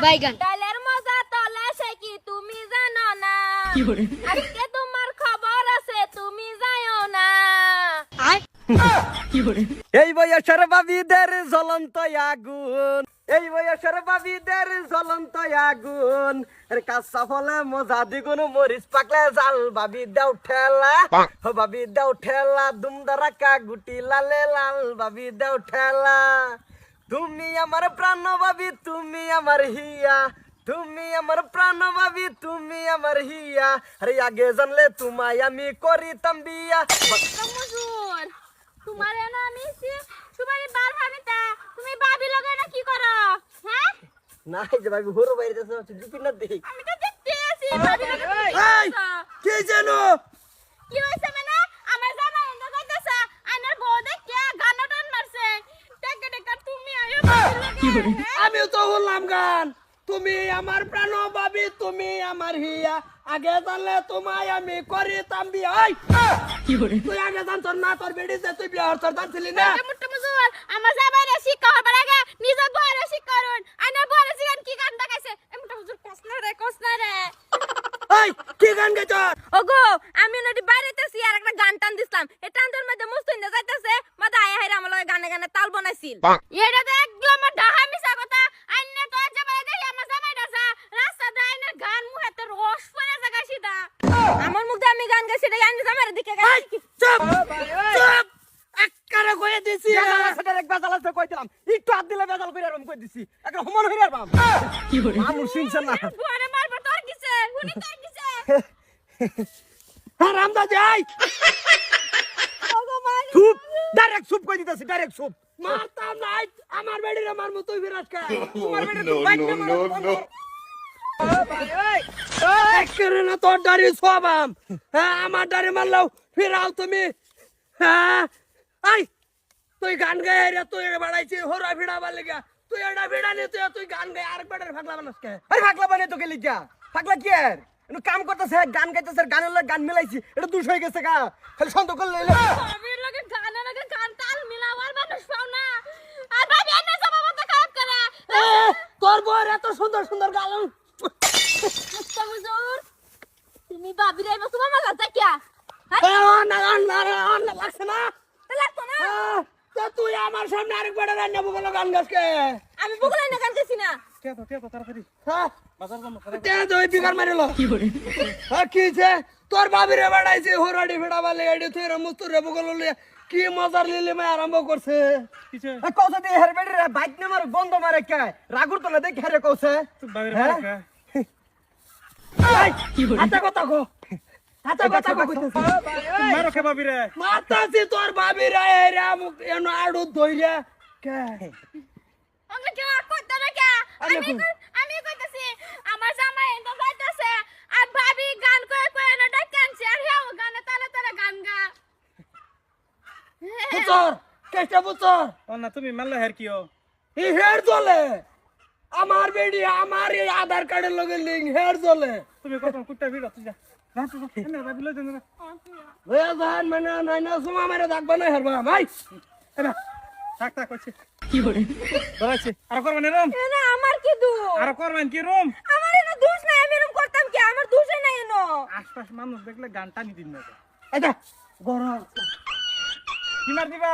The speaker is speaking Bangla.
বাইগান ডালের মজা তলে সে কি তুমি জানো না আজকে তোমার খবর আছে তুমি যাও না এই বয়সের বাবিদের জ্বলন্ত আগুন, এই বয়সের বাবিদের জ্বলন্ত আগুন, কাঁচা ফলে মজা দ্বিগুণ, মরিচ পাকলে জাল বাবি দাও ঠেলা, বাবি দাও ঠেলা, দুমদারা কাগুটি লালে লাল বাবি দাও ঠেলা। তুমি আমার প্রাণ বাবি, তুমি আমার হিয়া, তুমি আমার প্রাণ বাবি, তুমি আমার হিয়া, আরে আগে জানলে তোমায় আমি করিতাম বিয়া। মজুর তোমার না আমি তোমার বার ভাবিতা তুমি ভাবি লগে না কি করো হ্যাঁ নাই যে ভাবি হরো বাইরে আছে জুপি না দেই আমি তো দেখতে আছি ভাবি লগে এই কি জানো কি হইছে মানে আমার জামাই এনে কইতাছে আইনার বউ দেখে গান টান মারছে টাকা টাকা তুমি আয়ো কি করে আমিও তো বললাম গান, তুমি আমার প্রাণ ভাবি, তুমি আমার হিয়া, আগে জানলে তোমায় আমি করিতাম বিয়া। কি করে তুই আগে জান তোর না তোর বেড়ি যে তুই বিয়া তোর জানছিলি না? মুট্টা মজুর আমার জামাইরে শিক্ষা হবার আগে নিজের বউরে শিক্ষা করুন আইনার বউরে জিগান কি গান দেখাইছে মুট্টা মজুর কসনা রে এই কি গান গাইছ? ওগো আমি নদী বাইরেতেছি আর একটা গান টান দিছিলাম এই টানটার মধ্যে মুস্তিন্দা যাইতেছে মাথা আয়া হাইরা আমার লগে গানে গানে তাল বানাইছিল এটা তো একদম আমার ঢাহা মিছা কথা আইনে তো জামাই দেখি আমার জামাই দাসা রাস্তা দাইনের গান মুহেতে রস পড়ে জায়গা সিধা আমার মুখে আমি গান গাইছি রে আইনে জামাইরে দিকে গান চুপ চুপ একবারে কইয়া দিছি সেটা এক বেজাল আছে কই দিলাম একটু হাত দিলে বেজাল কইরা রম কই দিছি একটা সমান হইরা বাম। কি করে মানুষ শুনছেন না বুয়ারে মারবে তোর কিছে হুনি তোর কিছে হ্যাঁ রামদা যাই ওগো মারি চুপ ডাইরেক্ট চুপ কই দিতেছি ডাইরেক্ট চুপ মারতাম নাই আমার বেড়িরে মারমু তুই বিরাজ কা তোমার বেড়ি তো বাইক না নো একরে না তোর দাড়ি সবাম হ্যাঁ আমার দাড়ি মারলাও ফিরাও তুমি হ্যাঁ আই তুই গান গায় রে তুই বাড়াইছি হরা ভিড়াবার লাগা তুই এটা ভিড়া নে তুই গান গায় আর বেটার ফাগলা বানাস কে আরে ফাগলা বানে তো গেলি যা ফাগলা কি আর এনু কাম করতেছে গান গাইতেছে গানের লগে গান মিলাইছি এটা দুষ হয়ে গেছে গা খালি সন্দেহ করলে আমি লগে গানের লগে গান তাল মিলাওয়ার মানুষ পাও না আর ভাবি এনে সব মাথা খারাপ করে তোর বউর এত সুন্দর সুন্দর গান মুস্তা হুজুর তুমি ভাবি রে তোমার মাথা যাকিয়া না লাগছে না লাগতো না তা তুই আমার সামনে আরেকবার রান্না বগল গান গাছকে আমি বগলাই না গান গেছি না তাড়াতাড়ি হ্যাঁ বাজার যাবো তেজ ওই বিকার মারিলো কি করে হ্যাঁ কি যে তোর বাবিরে বাড়াইছে হরাডি ফেড়াবা লেডি তুই রে মুস্তুর রে বগল লে কি মজার লিলে মে আরম্ভ করছে কিছে কওছে দি হের বেড়ি রে বাইক নামার গন্ধ মারে কে রাগুর তো না দেখ হেরে কওছে তুই বাবিরে বাড়া কি করে আচ্ছা কথা কো আচ্ছা কথা কইতেছ মারো কে বাবিরে মারতাছি তোর বাবিরে রে আমুক এনো আড়ু ধইরা কে আমি কি কইতে না কে আমি কইতাছি আমার জামাই এন্ড যাইতাছে আর ভাবি গান কয়ে কয়ে না ডাকানছে আর হেও গানে তালে তালে গান গা পুতর কেষ্টা পুতর না তুমি মারলে হের কিও এই হেয়ার চলে আমার বেডি আমার এই আধার কার্ডের লগে লিংক হেয়ার চলে তুমি কত কুটটা ভিড় তুই যা না ভাবি লই দেন না ওই জান মানে নাই না সুমা মেরে দেখবা না হেরবা ভাই এবা থাক থাক কইছি কি করে বলাইছি আর করবেন এরম না আমার কি দোষ আর করবেন কি রুম আমার এনো দোষ নাই আমি এরকম করতাম কি আমার দোষই নাই এনো আশপাশ মানুষ দেখলে গান টানি দিন না এটা গরম কি মার দিবা